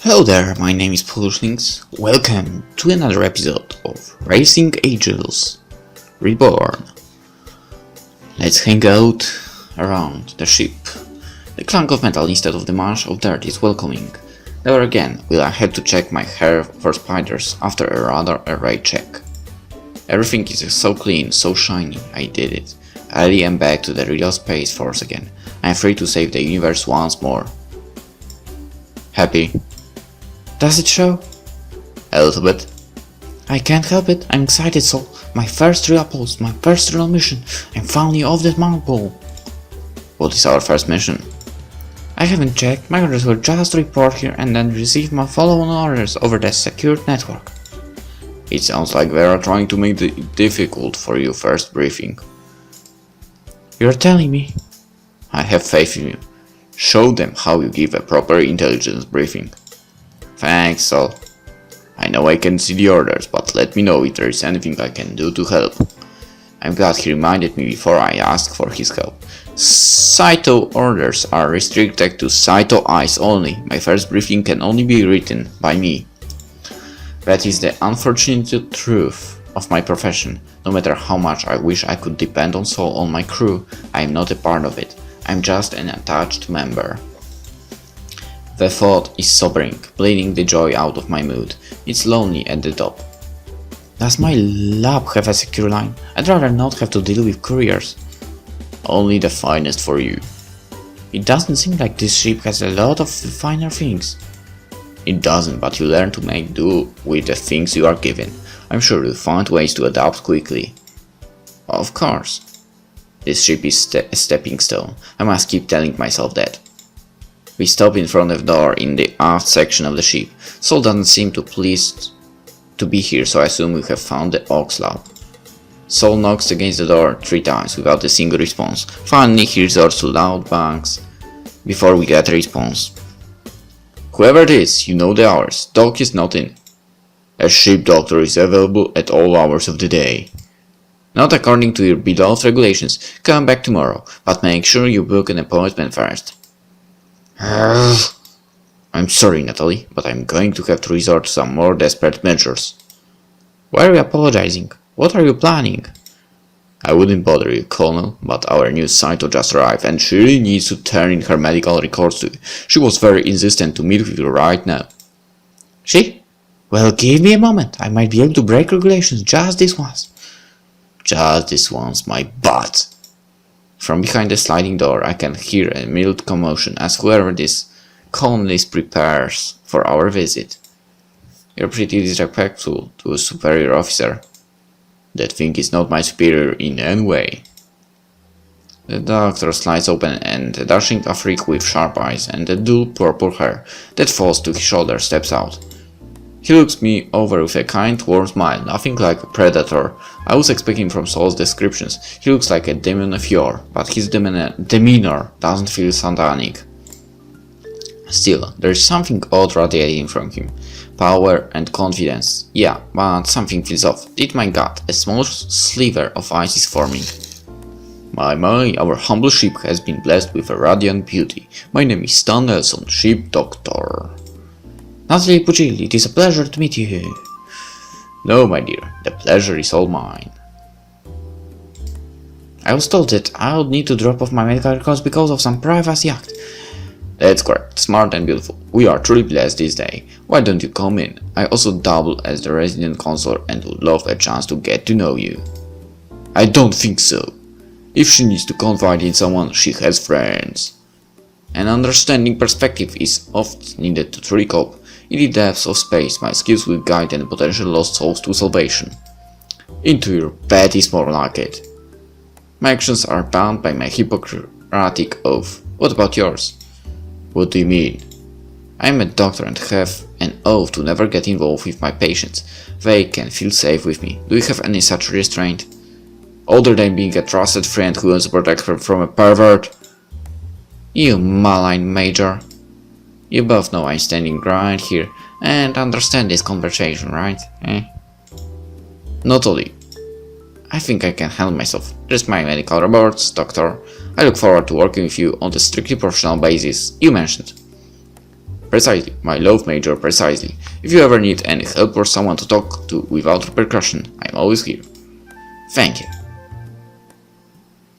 Hello there, my name is PolishLynx. Welcome to another episode of Racing Angels Reborn. Let's hang out around the ship. The clunk of metal instead of the marsh of dirt is welcoming. Never again will I have to check my hair for spiders after a radar array check. Everything is so clean, so shiny, I did it. I am back to the real Space Force again. I am free to save the universe once more. Happy? Does it show? A little bit. I can't help it, I'm excited, so my first real post, my first real mission. I'm finally off that Mount Pole. What is our first mission? I haven't checked, my orders were just report here and then receive my follow-on orders over the secured network. It sounds like they are trying to make it difficult for your first briefing. You're telling me? I have faith in you. Show them how you give a proper intelligence briefing. Thanks, Sol. I know I can see the orders, but let me know if there is anything I can do to help. I'm glad he reminded me before I asked for his help. Saito orders are restricted to Saito eyes only. My first briefing can only be written by me. That is the unfortunate truth of my profession. No matter how much I wish I could depend on Sol on my crew, I am not a part of it. I'm just an attached member. The thought is sobering, bleeding the joy out of my mood. It's lonely at the top. Does my lab have a secure line? I'd rather not have to deal with couriers. Only the finest for you. It doesn't seem like this ship has a lot of finer things. It doesn't, but you learn to make do with the things you are given. I'm sure you'll find ways to adapt quickly. Of course. This ship is a stepping stone. I must keep telling myself that. We stop in front of the door in the aft section of the ship. Sol doesn't seem too pleased to be here, so I assume we have found the Ox Lab. Sol knocks against the door 3 times without a single response. Finally he resorts to loud bangs before we get a response. Whoever it is, you know the hours. Doc is not in. A ship doctor is available at all hours of the day. Not according to your beloved regulations. Come back tomorrow, but make sure you book an appointment first. I'm sorry, Natalie, but I'm going to have to resort to some more desperate measures. Why are you apologizing? What are you planning? I wouldn't bother you, Colonel, but our new Saito just arrived and she really needs to turn in her medical records to you. She was very insistent to meet with you right now. She? Well, give me a moment. I might be able to break regulations just this once. Just this once, my butt. From behind the sliding door, I can hear a mild commotion as whoever this colonist prepares for our visit. You're pretty disrespectful to a superior officer. That thing is not my superior in any way. The doctor slides open and a dashing Afrik with sharp eyes and a dull purple hair that falls to his shoulder steps out. He looks me over with a kind, warm smile, nothing like a predator I was expecting from Sol's descriptions. He looks like a demon of yore, but his demeanor doesn't feel satanic. Still, there is something odd radiating from him. Power and confidence. Yeah, but something feels off. Deep my gut, a small sliver of ice is forming. My, our humble ship has been blessed with a radiant beauty. My name is Stan Nelson, ship doctor. Natalie Puccile, it is a pleasure to meet you. No, my dear, the pleasure is all mine. I was told that I would need to drop off my medical records because of some privacy act. That's correct, smart and beautiful. We are truly blessed this day. Why don't you come in? I also double as the resident consul and would love a chance to get to know you. I don't think so. If she needs to confide in someone, she has friends. An understanding perspective is often needed to truly cope. In the depths of space, my skills will guide any potential lost souls to salvation. Into your bed is more like it. My actions are bound by my Hippocratic oath. What about yours? What do you mean? I am a doctor and have an oath to never get involved with my patients. They can feel safe with me. Do you have any such restraint? Other than being a trusted friend who wants to protect her from a pervert? You malign major. You both know I'm standing right here and understand this conversation, right? Not only. I think I can handle myself. There's my medical reports, doctor. I look forward to working with you on the strictly professional basis you mentioned. precisely. My love major, precisely. If you ever need any help or someone to talk to without repercussion, I'm always here. Thank you.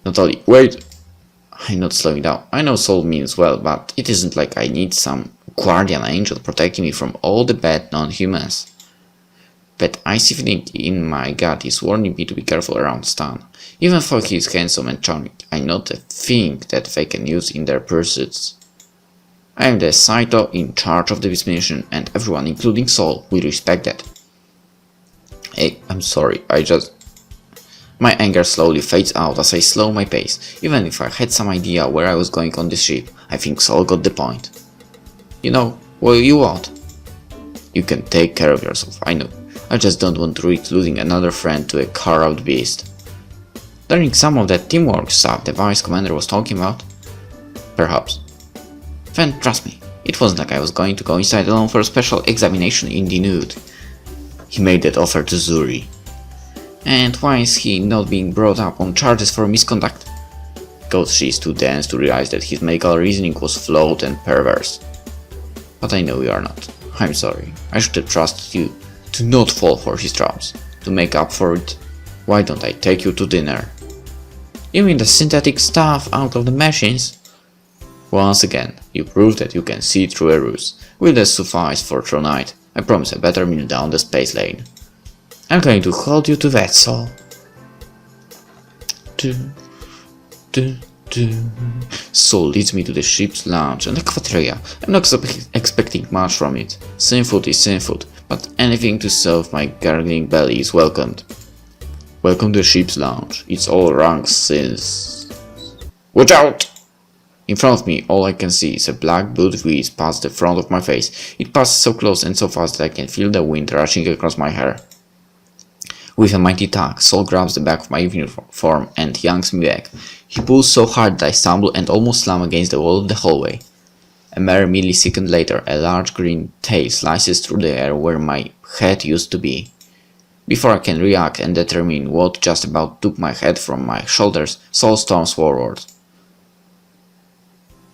Natalie, wait! I'm not slowing down. I know Soul means well, but it isn't like I need some guardian angel protecting me from all the bad non-humans. That icy feeling in my gut is warning me to be careful around Stan. Even though he is handsome and charming, I know the thing that they can use in their pursuits. I am the Saito in charge of this mission, and everyone, including Soul, will respect that. Hey, I'm sorry, My anger slowly fades out as I slow my pace. Even if I had some idea where I was going on this ship, I think Saul got the point. You know, what you want? You can take care of yourself, I know. I just don't want to risk losing another friend to a carved beast. During some of that teamwork stuff the Vice Commander was talking about? Perhaps. Then trust me, it wasn't like I was going to go inside alone for a special examination in the nude. He made that offer to Zuri. And why is he not being brought up on charges for misconduct? Because she is too dense to realize that his medical reasoning was flawed and perverse. But I know you are not. I'm sorry. I should have trusted you to not fall for his traps. To make up for it, why don't I take you to dinner? You mean the synthetic stuff out of the machines? Once again, you prove that you can see through a ruse. Will that suffice for tonight? I promise a better meal down the space lane. I'm going to hold you to that, Saul. Saul leads me to the ship's lounge and the cafeteria. I'm not expecting much from it. Same food is same food, but anything to solve my gargling belly is welcomed. Welcome to the ship's lounge. It's all ranks since... Watch out! In front of me, all I can see is a black boot whiz past the front of my face. It passes so close and so fast that I can feel the wind rushing across my hair. With a mighty tug, Saul grabs the back of my uniform and yanks me back. He pulls so hard that I stumble and almost slam against the wall of the hallway. A mere millisecond later, a large green tail slices through the air where my head used to be. Before I can react and determine what just about took my head from my shoulders, Saul storms forward.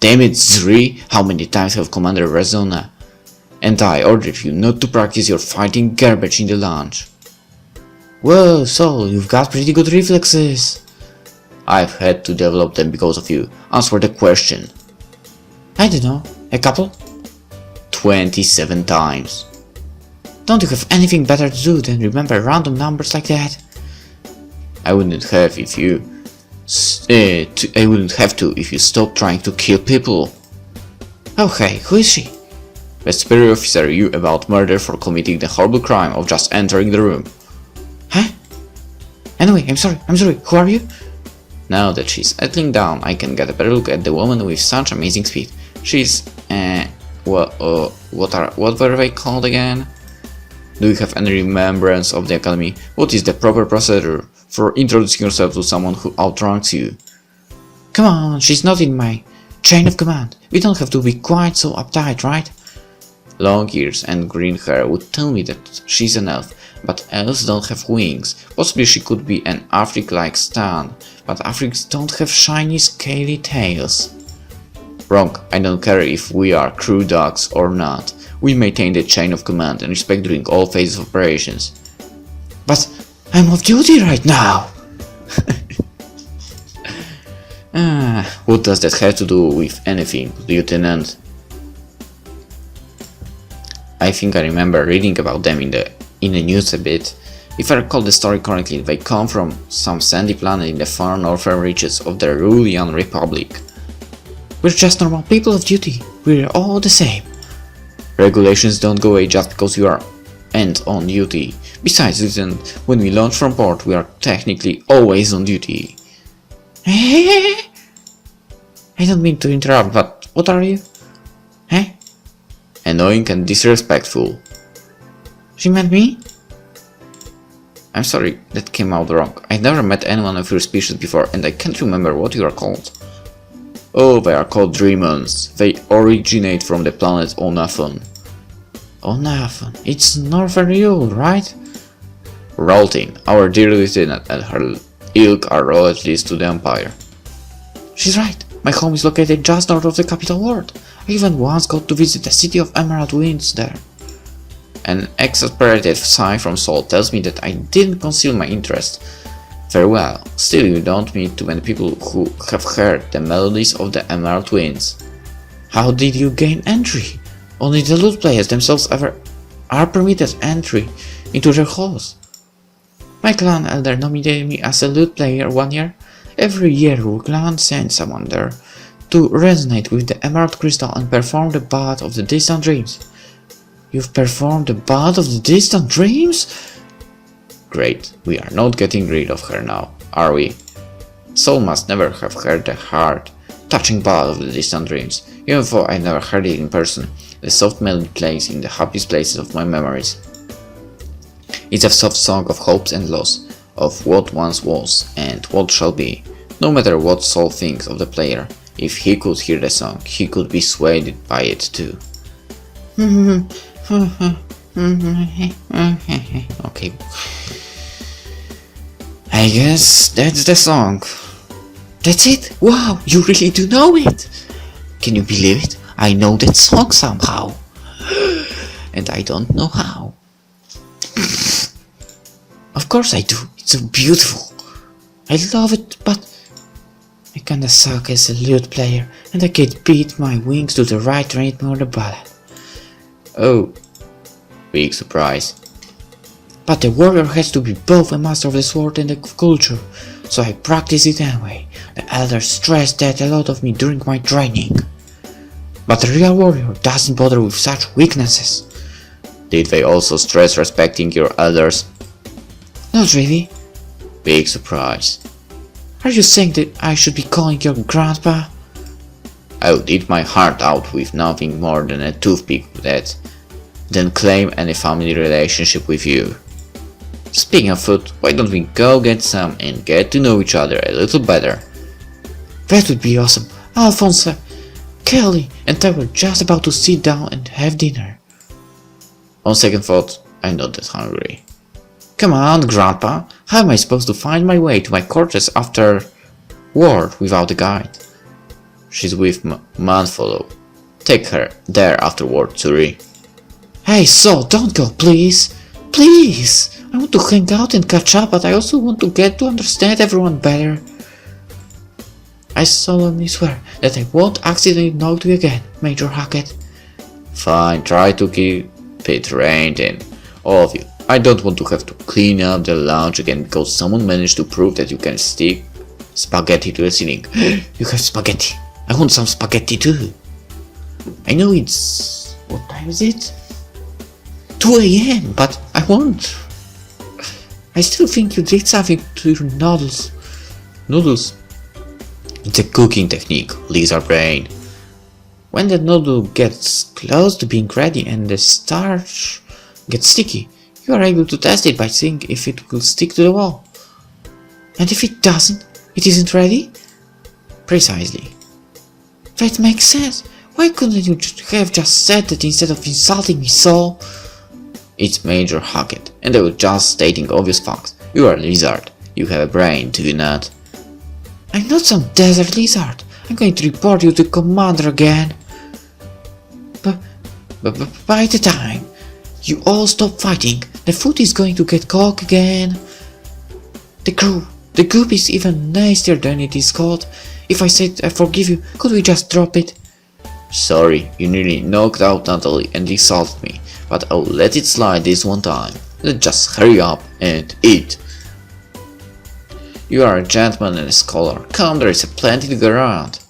Damn it, Zri! How many times have Commander Rezona and I ordered you not to practice your fighting garbage in the lounge? Whoa, Saul, you've got pretty good reflexes. I've had to develop them because of you. Answer the question. I don't know, a couple? 27 times. Don't you have anything better to do than remember random numbers like that? I wouldn't have if you... I wouldn't have to if you stopped trying to kill people. Oh hey, who is she? The superior officer you about murder for committing the horrible crime of just entering the room. Huh? Anyway, I'm sorry, who are you? Now that she's settling down, I can get a better look at the woman with such amazing speed. She's, what were they called again? Do you have any remembrance of the academy? What is the proper procedure for introducing yourself to someone who outranks you? Come on, she's not in my chain of command. We don't have to be quite so uptight, right? Long ears and green hair would tell me that she's an elf, but elves don't have wings. Possibly she could be an Afric like Stan, but Africs don't have shiny scaly tails. Wrong, I don't care if we are crew dogs or not. We maintain the chain of command and respect during all phases of operations. But I'm off duty right now! What does that have to do with anything, Lieutenant? I think I remember reading about them in the news a bit. If I recall the story correctly, they come from some sandy planet in the far northern reaches of the Rulian Republic. We're just normal people of duty. We're all the same. Regulations don't go away just because you are on duty. Besides, Lieutenant, when we launch from port, we are technically always on duty. I don't mean to interrupt, but what are you? Annoying and disrespectful. She meant me? I'm sorry, that came out wrong. I've never met anyone of your species before, and I can't remember what you are called. Oh, they are called Dreamons. They originate from the planet Onathon. Onathon? It's Northern Yule, right? Ralting, our dear lieutenant and her ilk are royalties to the Empire. She's right. My home is located just north of the capital world. I even once got to visit the city of Emerald Winds there. An exasperated sigh from Sol tells me that I didn't conceal my interest. Very well, still you don't meet too many people who have heard the melodies of the Emerald Winds. How did you gain entry? Only the loot players themselves ever are permitted entry into their halls. My clan elder nominated me as a loot player 1 year. Every year our clan sends someone there to resonate with the Emerald Crystal and perform the Bath of the Distant Dreams. You've performed the Bath of the Distant Dreams? Great, we are not getting rid of her now, are we? Soul must never have heard the heart-touching Bath of the Distant Dreams, even though I never heard it in person. The soft melody plays in the happiest places of my memories. It's a soft song of hopes and loss, of what once was and what shall be. No matter what Soul thinks of the player, if he could hear the song, he could be swayed by it too. Okay. I guess that's the song. That's it? Wow, you really do know it! Can you believe it? I know that song somehow. And I don't know how. Of course I do, it's so beautiful. I love it, but I kinda suck as a lute player and I can't beat my wings to the right rhythm or the ballad. Oh, big surprise. But the warrior has to be both a master of the sword and the culture, so I practice it anyway. The elders stressed that a lot of me during my training. But a real warrior doesn't bother with such weaknesses. Did they also stress respecting your elders? Not really. Big surprise. Are you saying that I should be calling your grandpa? I would eat my heart out with nothing more than a toothpick than claim any family relationship with you. Speaking of food, why don't we go get some and get to know each other a little better? That would be awesome. Alphonse, Kelly and I were just about to sit down and have dinner. On second thought, I'm not that hungry. Come on, Grandpa, how am I supposed to find my way to my quarters after war without a guide? She's with Manfollow. Take her there afterward, Tsuri. Hey, Saul, don't go, please. Please! I want to hang out and catch up, but I also want to get to understand everyone better. I solemnly swear that I won't accidentally knock you again, Major Hackett. Fine, try to keep it reined in. All of you. I don't want to have to clean up the lounge again because someone managed to prove that you can stick spaghetti to the ceiling. You have spaghetti. I want some spaghetti too. I know it's... what time is it? 2 AM, but I won't. I still think you did something to your noodles. Noodles? It's a cooking technique, lizard brain. When the noodle gets close to being ready and the starch gets sticky, you are able to test it by seeing if it will stick to the wall. And if it doesn't, it isn't ready? Precisely. That makes sense. Why couldn't you have just said that instead of insulting me, Saul? It's Major Hackett, and I was just stating obvious facts. You are a lizard. You have a brain, do you not? I'm not some desert lizard. I'm going to report you to Commander again. But by the time you all stop fighting, the food is going to get cold again. The group is even nastier than it is called. If I said I forgive you, could we just drop it? Sorry, you nearly knocked out Natalie and insulted me, but I'll let it slide this one time. Let's just hurry up and eat. You are a gentleman and a scholar. Come, there is plenty to go around.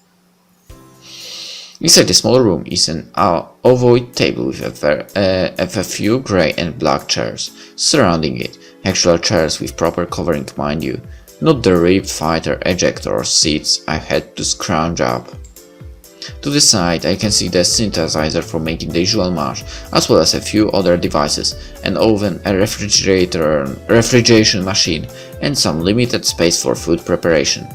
Inside the small room is an ovoid table with a few grey and black chairs surrounding it. Actual chairs with proper covering, mind you, not the ribbed fighter ejector seats I had to scrounge up. To the side I can see the synthesizer for making the usual mash, as well as a few other devices, an oven, a refrigeration machine, and some limited space for food preparation.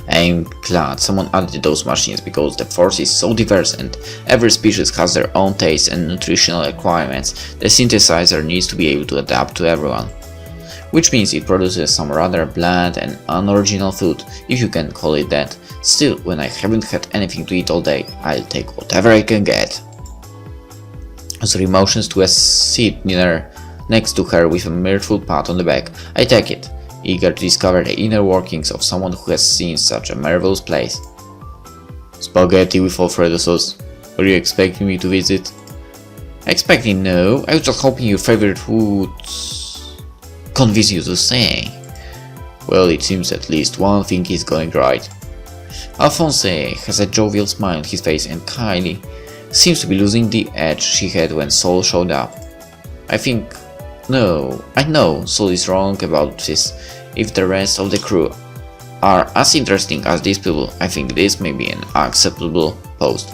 I'm glad someone added those machines because the force is so diverse and every species has their own taste and nutritional requirements. The synthesizer needs to be able to adapt to everyone. which means it produces some rather bland and unoriginal food, if you can call it that. Still, when I haven't had anything to eat all day, I'll take whatever I can get. Zuri motions to a seat next to her with a mirthful pat on the back. I take it, eager to discover the inner workings of someone who has seen such a marvelous place. Spaghetti with Alfredo sauce. Were you expecting me to visit? Expecting no, I was just hoping your favorite would convince you to stay. Well, it seems at least one thing is going right. Alphonse has a jovial smile on his face and Kylie seems to be losing the edge she had when Sol showed up. I know Sol is wrong about this. If the rest of the crew are as interesting as these people, I think this may be an acceptable post.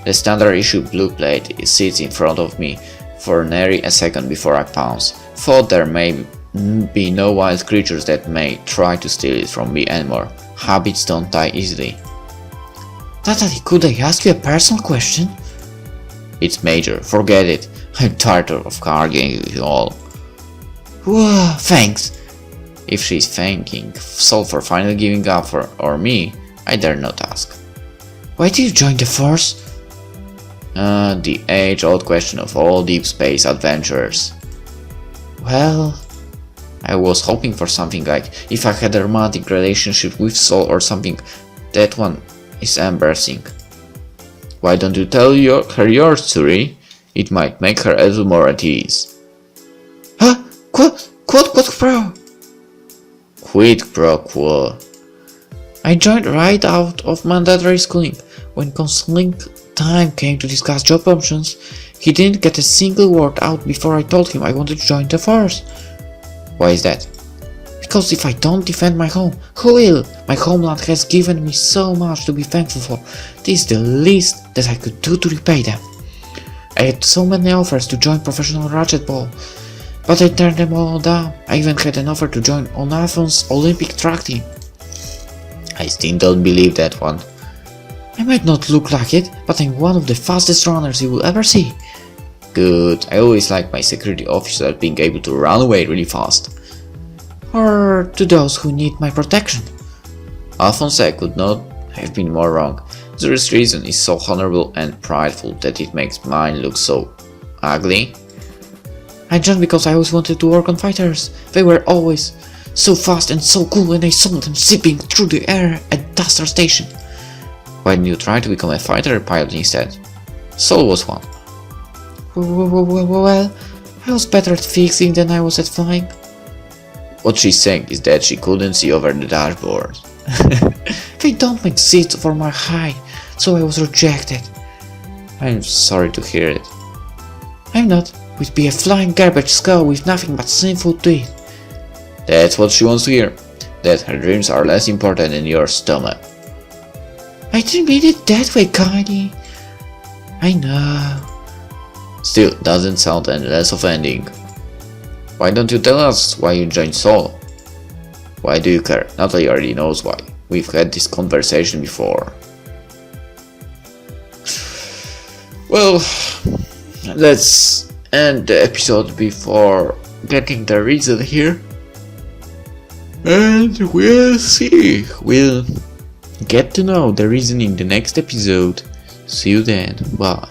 The standard issue blue plate sits in front of me for nary a second before I pounce. Thought there may be no wild creatures that may try to steal it from me anymore. Habits don't die easily. Natalie, could I ask you a personal question? It's major, forget it. I'm tired of arguing with you all. Whoa, thanks. If she's thanking Sol for finally giving up or me, I dare not ask. Why did you join the Force? The age-old question of all deep space adventurers. Well, I was hoping for something like, if I had a romantic relationship with Sol or something. That one is embarrassing. Why don't you tell her yours, Zuri? It might make her a little more at ease. Huh? Quid pro? Quid pro quo. I joined right out of mandatory schooling. When counseling time came to discuss job options, he didn't get a single word out before I told him I wanted to join the Force. Why is that? Because if I don't defend my home, who will? My homeland has given me so much to be thankful for. This is the least that I could do to repay them. I had so many offers to join professional racquetball, but I turned them all down. I even had an offer to join Onafon's Olympic track team. I still don't believe that one. I might not look like it, but I'm one of the fastest runners you will ever see. Good, I always like my security officer being able to run away really fast. Or to those who need my protection. Alphonse could not have been more wrong. Zuri's reason is so honorable and prideful that it makes mine look so ugly. I joined because I always wanted to work on fighters. They were always so fast and so cool, and I saw them zipping through the air at Duster Station. Why didn't you try to become a fighter pilot instead? Sol was one. Well, I was better at fixing than I was at flying. What she's saying is that she couldn't see over the dashboard. They don't make seats for my height, so I was rejected. I'm sorry to hear it. I'm not. We'd be a flying garbage skull with nothing but sinful to eat. That's what she wants to hear. That her dreams are less important than your stomach. I didn't mean it that way, Kylie. I know. Still, doesn't sound any less offending. Why don't you tell us why you joined Sol? Why do you care? Natalie already knows why. We've had this conversation before. Well, let's end the episode before getting the reason here. And we'll see. We'll get to know the reason in the next episode. See you then. Bye.